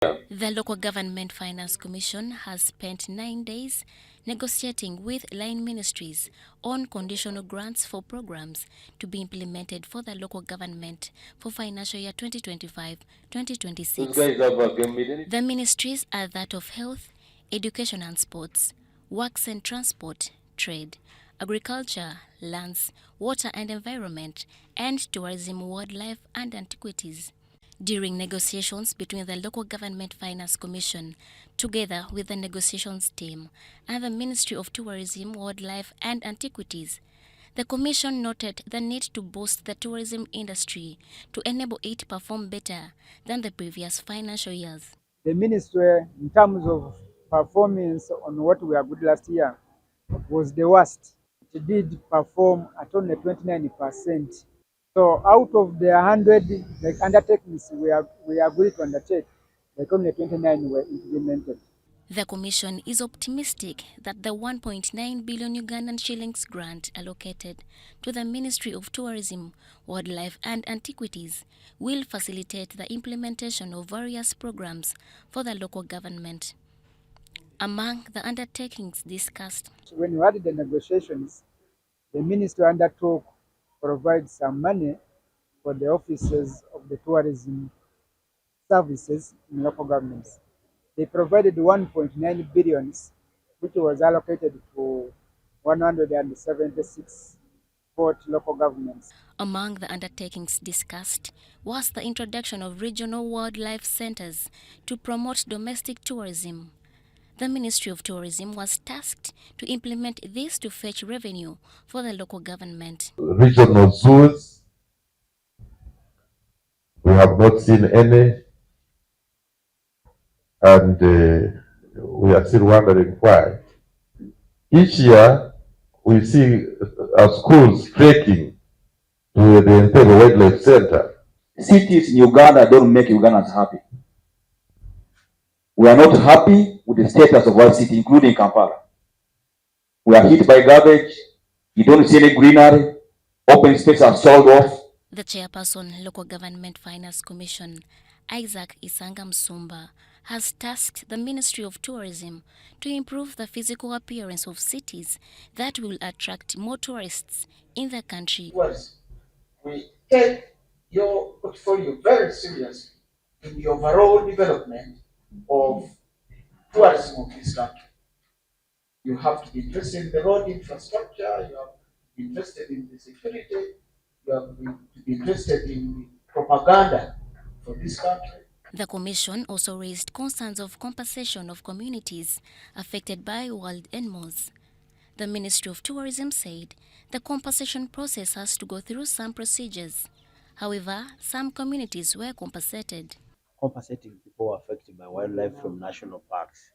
The Local Government Finance Commission has spent 9 days negotiating with line ministries on conditional grants for programs to be implemented for the local government for financial year 2025-2026. The ministries are that of Health, Education and Sports, Works and Transport, Trade, Agriculture, Lands, Water and Environment, and Tourism, Wildlife and Antiquities. During negotiations between the Local Government Finance Commission, together with the negotiations team, and the Ministry of Tourism, Wildlife and Antiquities, the Commission noted the need to boost the tourism industry to enable it to perform better than the previous financial years. The ministry, in terms of performance on what we agreed last year, was the worst. It did perform at only 29%. So out of the 100 undertakings we agreed to undertake, only 29 were implemented. The Commission is optimistic that the 1.9 billion Ugandan shillings grant allocated to the Ministry of Tourism, Wildlife and Antiquities will facilitate the implementation of various programs for the local government. Among the undertakings discussed, when we had the negotiations, the ministry undertook to provide some money for the offices of the tourism services in local governments. They provided 1.9 billion, which was allocated to 176 local governments. Among the undertakings discussed was the introduction of regional wildlife centers to promote domestic tourism. The Ministry of Tourism was tasked to implement this to fetch revenue for the local government. Regional zoos, we have not seen any, and we are still wondering why. Each year, we see schools trekking to the Entebbe Wildlife Center. Cities in Uganda don't make Ugandans happy. We are not happy with the status of our city, including Kampala. We are hit by garbage. You don't see any greenery. Open space are sold off. The chairperson, Local Government Finance Commission, Isaac Isanga Msumba, has tasked the Ministry of Tourism to improve the physical appearance of cities that will attract more tourists in the country. We take your portfolio very seriously in the overall development of tourism of this country. You have to be interested in the road infrastructure, you have to be interested in the security, you have to be interested in the propaganda for this country. The Commission also raised concerns of compensation of communities affected by wild animals. The Ministry of Tourism said the compensation process has to go through some procedures. However, some communities were compensated. Compensating people affected by wildlife from national parks.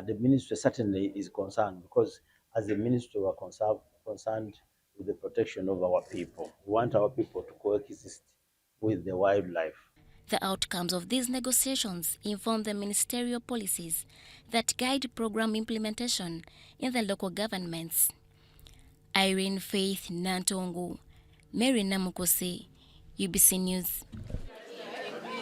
The ministry certainly is concerned because as the ministry we are concerned with the protection of our people. We want our people to coexist with the wildlife. The outcomes of these negotiations inform the ministerial policies that guide program implementation in the local governments. Irene Faith Nantongo, Mary Namukose, UBC News.